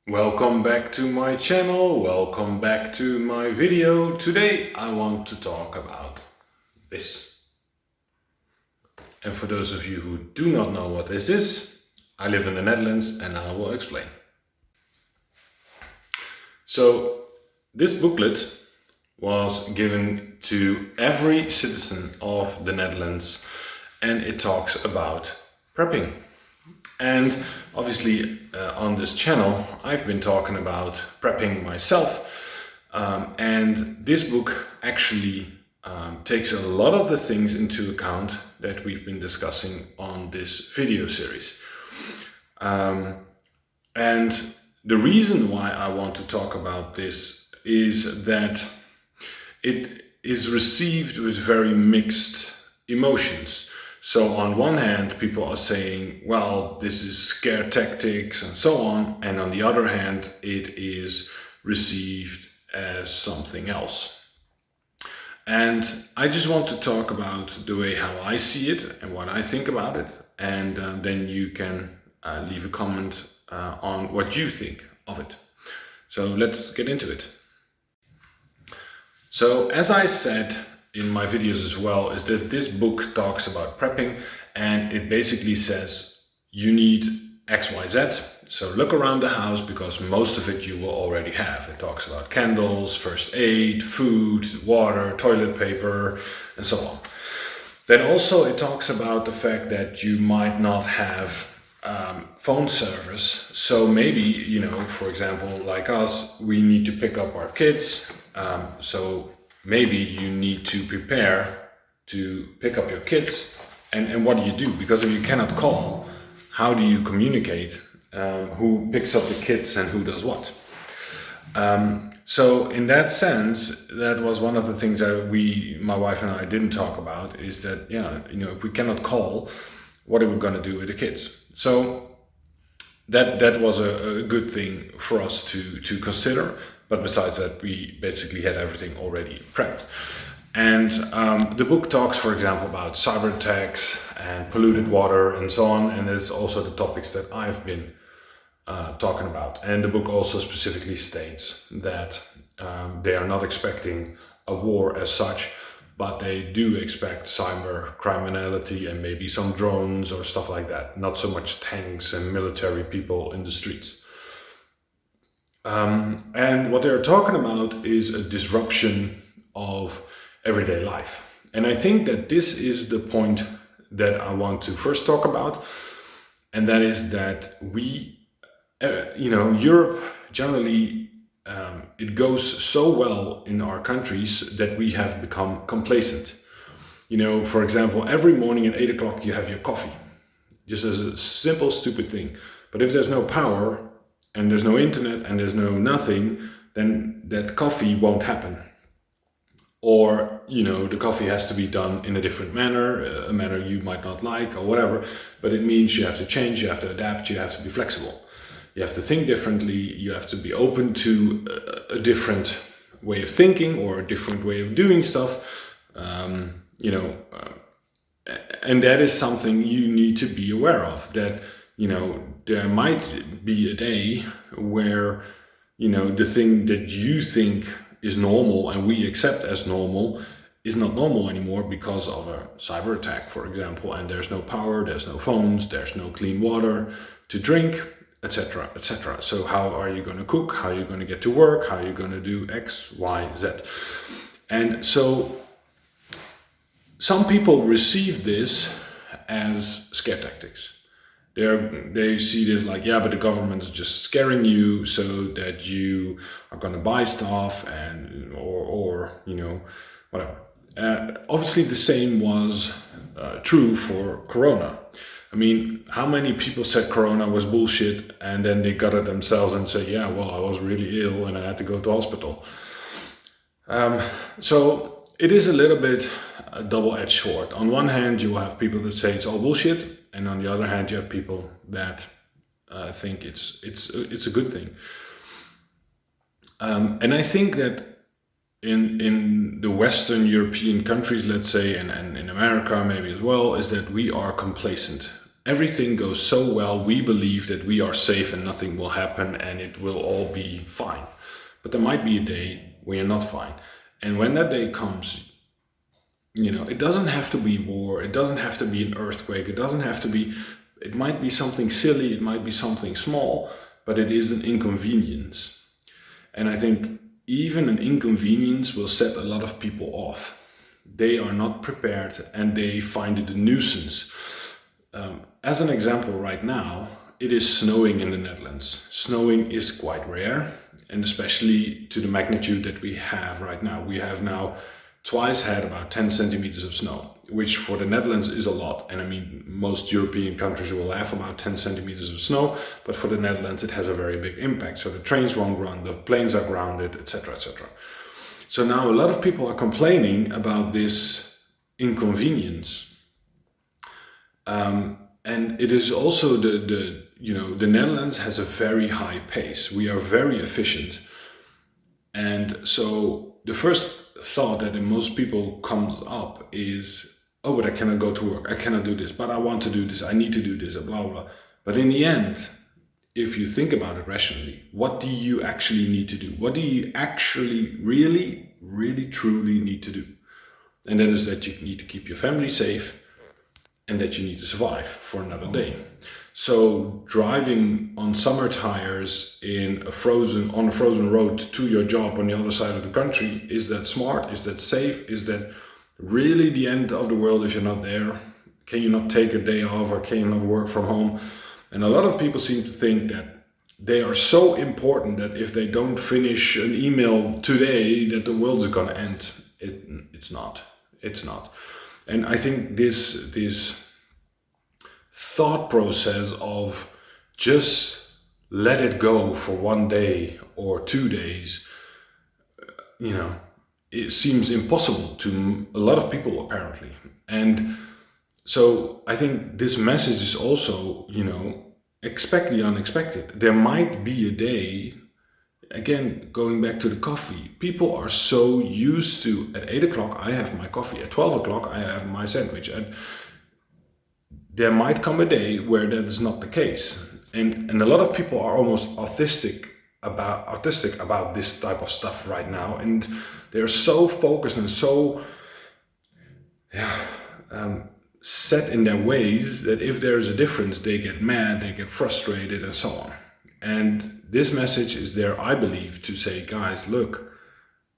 Welcome back to my channel, welcome back to my video. Today I want to talk about this. And for those of you who do not know what this is, I live in the Netherlands and I will explain. So this booklet was given to every citizen of the Netherlands and it talks about prepping. And obviously on this channel I've been talking about prepping myself, and this book actually takes a lot of the things into account that we've been discussing on this video series. And the reason why I want to talk about this is that it is received with very mixed emotions. So on one hand, people are saying, well, this is scare tactics and so on. And on the other hand, it is received as something else. And I just want to talk about the way how I see it and what I think about it. And then you can leave a comment on what you think of it. So let's get into it. So as I said in my videos as well, is that this book talks about prepping and it basically says you need X, Y, Z. So look around the house because most of it you will already have. It talks about candles, first aid, food, water, toilet paper, and so on. Then also it talks about the fact that you might not have phone service. So maybe, for example, like us, we need to pick up our kids. So maybe you need to prepare to pick up your kids. And what do you do? Because if you cannot call, how do you communicate who picks up the kids and who does what? So in that sense, that was one of the things that my wife and I didn't talk about, is that, if we cannot call, what are we going to do with the kids? So that was a good thing for us to consider. But besides that, we basically had everything already prepped. And the book talks, for example, about cyber attacks and polluted water and so on. And it's also the topics that I've been talking about. And the book also specifically states that they are not expecting a war as such, but they do expect cyber criminality and maybe some drones or stuff like that. Not so much tanks and military people in the streets. And what they're talking about is a disruption of everyday life. And I think that this is the point that I want to first talk about. And that is that Europe generally, it goes so well in our countries that we have become complacent. For example, every morning at 8 o'clock you have your coffee, just as a simple, stupid thing. But if there's no power, and there's no internet and there's no nothing, then that coffee won't happen. Or, the coffee has to be done in a different manner, a manner you might not like or whatever, but it means you have to change, you have to adapt, you have to be flexible. You have to think differently, you have to be open to a different way of thinking or a different way of doing stuff, and that is something you need to be aware of, that there might be a day where, the thing that you think is normal and we accept as normal is not normal anymore because of a cyber attack, for example, and there's no power, there's no phones, there's no clean water to drink, etc., etc. So how are you going to cook? How are you going to get to work? How are you going to do X, Y, Z? And so some people receive this as scare tactics. They see this like, yeah, but the government is just scaring you so that you are going to buy stuff or whatever. Obviously, the same was true for Corona. I mean, how many people said Corona was bullshit and then they got it themselves and said, yeah, well, I was really ill and I had to go to hospital. So it is a little bit a double-edged sword. On one hand, you will have people that say it's all bullshit. And on the other hand, you have people that think it's a good thing. And I think that in the Western European countries, let's say, and in America maybe as well, is that we are complacent everything goes so well, we believe that we are safe and nothing will happen and it will all be fine. But there might be a day when you're not fine. And when that day comes, it doesn't have to be war, it doesn't have to be an earthquake, it might be something silly, it might be something small, but it is an inconvenience. And I think even an inconvenience will set a lot of people off. They are not prepared and they find it a nuisance. As an example, right now, it is snowing in the Netherlands. Snowing is quite rare, and especially to the magnitude that we have right now. We have now twice had about 10 centimeters of snow, which for the Netherlands is a lot. And I mean, most European countries will have about 10 centimeters of snow, but for the Netherlands, it has a very big impact. So the trains won't run, the planes are grounded, etc., etc. So now a lot of people are complaining about this inconvenience. And it is also the Netherlands has a very high pace. We are very efficient. And so the first thought that in most people comes up is, oh, but I cannot go to work, I cannot do this, but I want to do this, I need to do this, blah, blah. But in the end, if you think about it rationally, what do you actually need to do? What do you actually really, really, truly need to do? And that is that you need to keep your family safe and that you need to survive for another day. So driving on summer tires on a frozen road to your job on the other side of the country, is that smart? Is that safe? Is that really the end of the world if you're not there? Can you not take a day off, or can you not work from home? And a lot of people seem to think that they are so important that if they don't finish an email today, that the world is going to end. It's not. It's not. And I think this thought process of just let it go for one day or 2 days, it seems impossible to a lot of people apparently. And so I think this message is also, expect the unexpected. There might be a day, again, going back to the coffee, people are so used to, at 8 o'clock I have my coffee, at 12 o'clock I have my sandwich. And there might come a day where that is not the case. And a lot of people are almost autistic about this type of stuff right now. And they're so focused and so set in their ways that if there is a difference, they get mad, they get frustrated, and so on. And this message is there, I believe, to say, guys, look,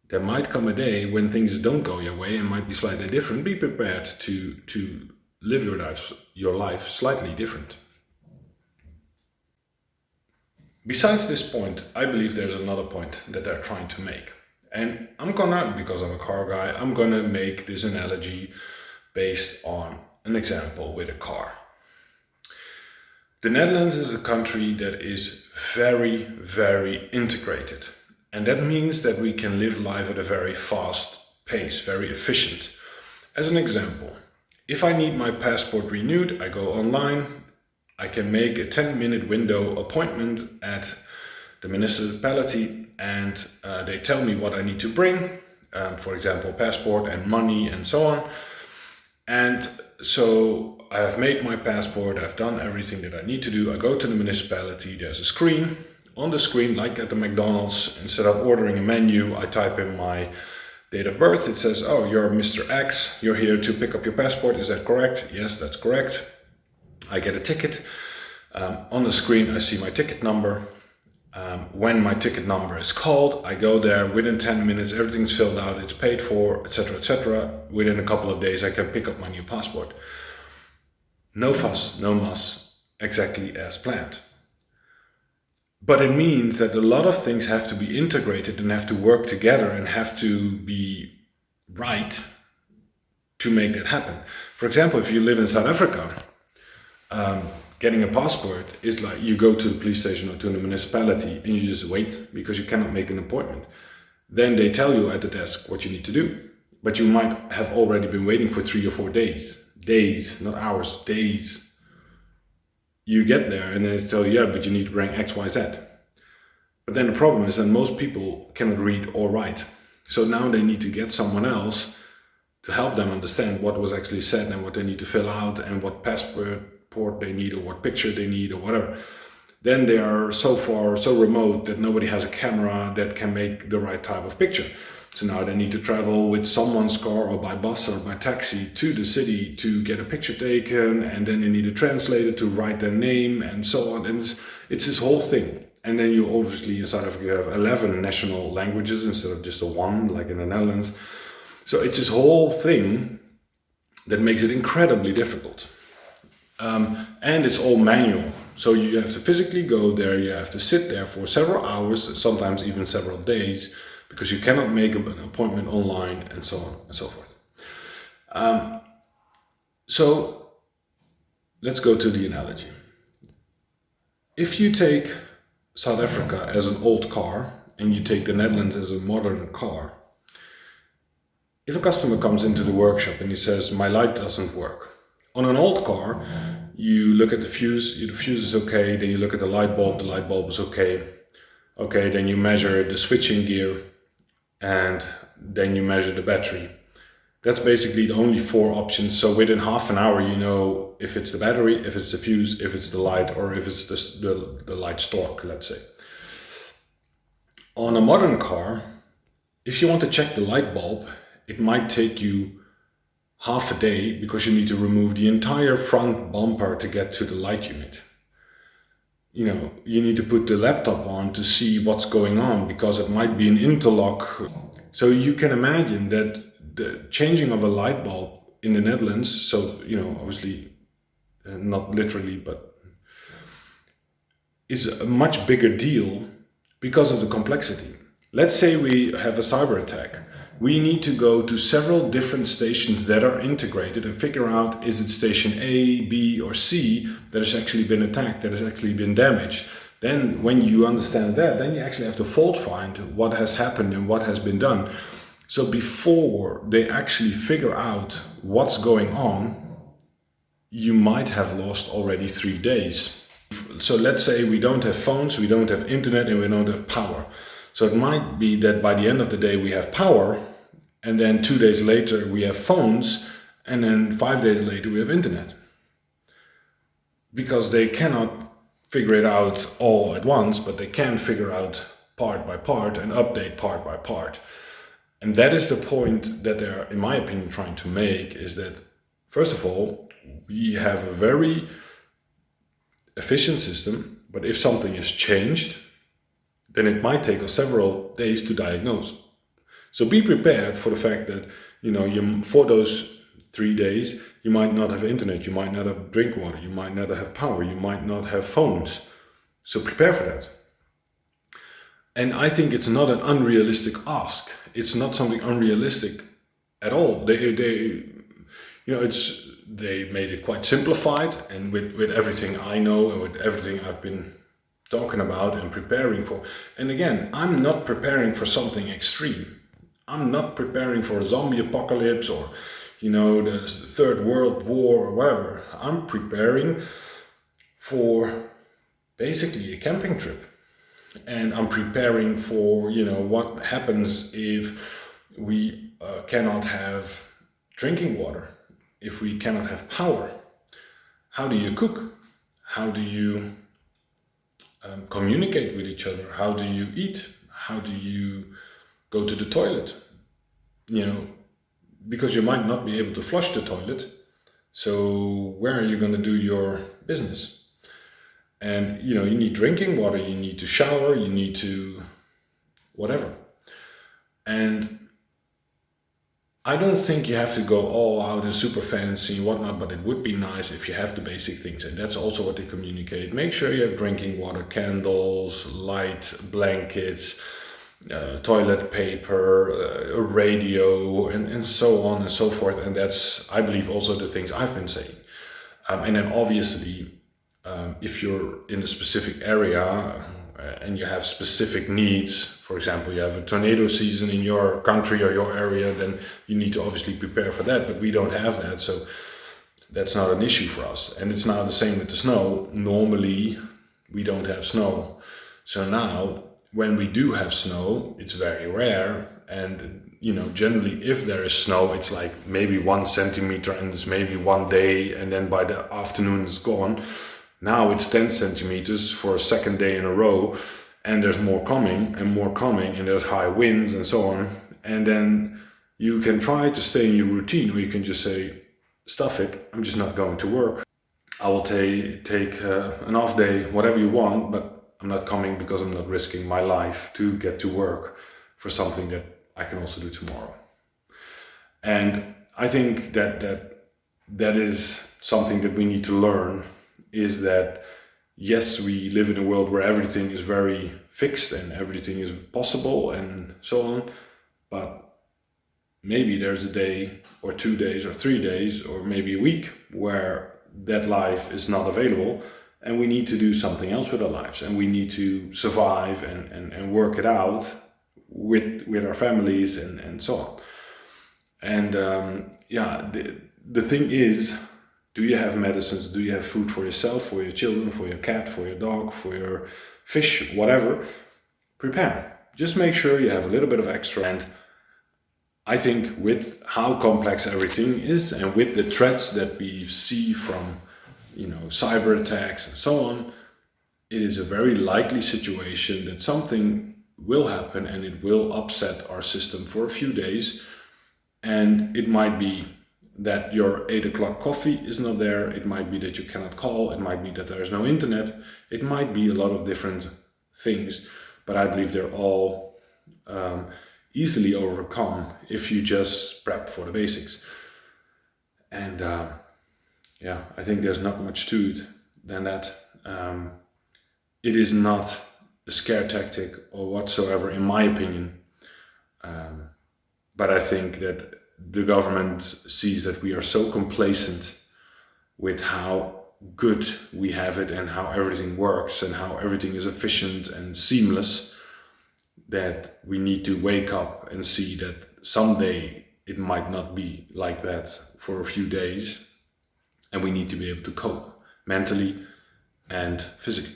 there might come a day when things don't go your way and might be slightly different. Be prepared to live your life slightly different. Besides this point, I believe there's another point that they're trying to make. And because I'm a car guy, I'm gonna make this analogy based on an example with a car. The Netherlands is a country that is very, very integrated. And that means that we can live life at a very fast pace, very efficient. As an example, if I need my passport renewed, I go online, I can make a 10-minute window appointment at the municipality, and they tell me what I need to bring, for example, passport and money and so on. And so I have made my passport, I've done everything that I need to do. I go to the municipality, there's a screen. On the screen, like at the McDonald's, instead of ordering a menu, I type in my date of birth. It says, oh, you're Mr. X, you're here to pick up your passport, is that correct? Yes, that's correct. I get a ticket. On the screen, I see my ticket number. When my ticket number is called, I go there. Within 10 minutes, everything's filled out, it's paid for, etc., etc. Within a couple of days, I can pick up my new passport. No fuss, no muss, exactly as planned. But it means that a lot of things have to be integrated and have to work together and have to be right to make that happen. For example, if you live in South Africa, getting a passport is like you go to the police station or to the municipality and you just wait because you cannot make an appointment. Then they tell you at the desk what you need to do, but you might have already been waiting for 3 or 4 days. Days, not hours, days. You get there and they tell you, yeah, but you need to bring X, Y, Z. But then the problem is that most people cannot read or write. So now they need to get someone else to help them understand what was actually said and what they need to fill out and what passport port they need or what picture they need or whatever. Then they are so far, so remote that nobody has a camera that can make the right type of picture. So now they need to travel with someone's car or by bus or by taxi to the city to get a picture taken, and then they need a translator to write their name and so on. And it's this whole thing. And then you obviously in South Africa you have 11 national languages instead of just the one like in the Netherlands. So it's this whole thing that makes it incredibly difficult. And it's all manual. So you have to physically go there, you have to sit there for several hours, sometimes even several days, because you cannot make an appointment online and so on and so forth. So let's go to the analogy. If you take South Africa as an old car and you take the Netherlands as a modern car, if a customer comes into the workshop and he says, my light doesn't work. On an old car, you look at the fuse is okay, then you look at the light bulb is okay. Okay, then you measure the switching gear, and then you measure the battery. That's basically the only 4 options. So within half an hour, you know if it's the battery, if it's the fuse, if it's the light, or if it's the light stalk, let's say. On a modern car, if you want to check the light bulb, it might take you half a day because you need to remove the entire front bumper to get to the light unit. You know, you need to put the laptop on to see what's going on because it might be an interlock. So you can imagine that the changing of a light bulb in the Netherlands, so, you know, obviously not literally, but is a much bigger deal because of the complexity. Let's say we have a cyber attack. We need to go to several different stations that are integrated and figure out, is it station A, B, or C that has actually been attacked, that has actually been damaged. Then when you understand that, then you actually have to fault find what has happened and what has been done. So before they actually figure out what's going on, you might have lost already 3 days. So let's say we don't have phones, we don't have internet, and we don't have power. So it might be that by the end of the day we have power, and then 2 days later we have phones, and then 5 days later we have internet. Because they cannot figure it out all at once, but they can figure out part by part and update part by part. And that is the point that they're, in my opinion, trying to make, is that, first of all, we have a very efficient system, but if something is changed, then it might take us several days to diagnose. So be prepared for the fact that, you know, for those 3 days, you might not have internet, you might not have drink water, you might not have power, you might not have phones. So prepare for that. And I think it's not an unrealistic ask. It's not something unrealistic at all. They made it quite simplified, and with everything I know and with everything I've been talking about and preparing for. And again, I'm not preparing for something extreme. I'm not preparing for a zombie apocalypse or, you know, the Third World War or whatever. I'm preparing for basically a camping trip. And I'm preparing for, you know, what happens if we cannot have drinking water, if we cannot have power. How do you cook? How do you communicate with each other? How do you eat? How do you go to the toilet? You know, because you might not be able to flush the toilet. So where are you going to do your business? And, you know, you need drinking water, you need to shower, you need to whatever. And I don't think you have to go all out and super fancy and whatnot, but it would be nice if you have the basic things. And that's also what they communicate. Make sure you have drinking water, candles, light, blankets, toilet paper, a radio, and so on and so forth. And that's, I believe, also the things I've been saying. And then obviously, if you're in a specific area and you have specific needs, for example, you have a tornado season in your country or your area, then you need to obviously prepare for that, but we don't have that, so that's not an issue for us. And it's now the same with the snow. Normally, we don't have snow. So now, when we do have snow, it's very rare, And generally if there is snow, it's like maybe 1 centimeter and it's maybe one day, and then by the afternoon it's gone. Now it's 10 centimeters for a second day in a row, and there's more coming, and there's high winds and so on. And then you can try to stay in your routine, or you can just say, stuff it, I'm just not going to work. I will take an off day, whatever you want, but I'm not coming because I'm not risking my life to get to work for something that I can also do tomorrow. And I think that is something that we need to learn, is that yes, we live in a world where everything is very fixed and everything is possible and so on, but maybe there's a day or 2 days or 3 days or maybe a week where that life is not available, and we need to do something else with our lives, and we need to survive and work it out with our families and so on. And the thing is, do you have medicines? Do you have food for yourself, for your children, for your cat, for your dog, for your fish, whatever? Prepare. Just make sure you have a little bit of extra. And I think with how complex everything is, and with the threats that we see from, cyber attacks and so on, it is a very likely situation that something will happen and it will upset our system for a few days. And it might be that your 8 o'clock coffee is not there. It might be that you cannot call. It might be that there is no internet. It might be a lot of different things, but I believe they're all easily overcome if you just prep for the basics. And I think there's not much to it than that. It is not a scare tactic or whatsoever, in my opinion. But I think that the government sees that we are so complacent with how good we have it and how everything works and how everything is efficient and seamless, that we need to wake up and see that someday it might not be like that for a few days, and we need to be able to cope mentally and physically.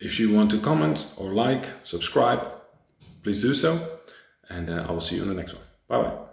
If you want to comment or like, subscribe, please do so, and I will see you in the next one. Bye bye.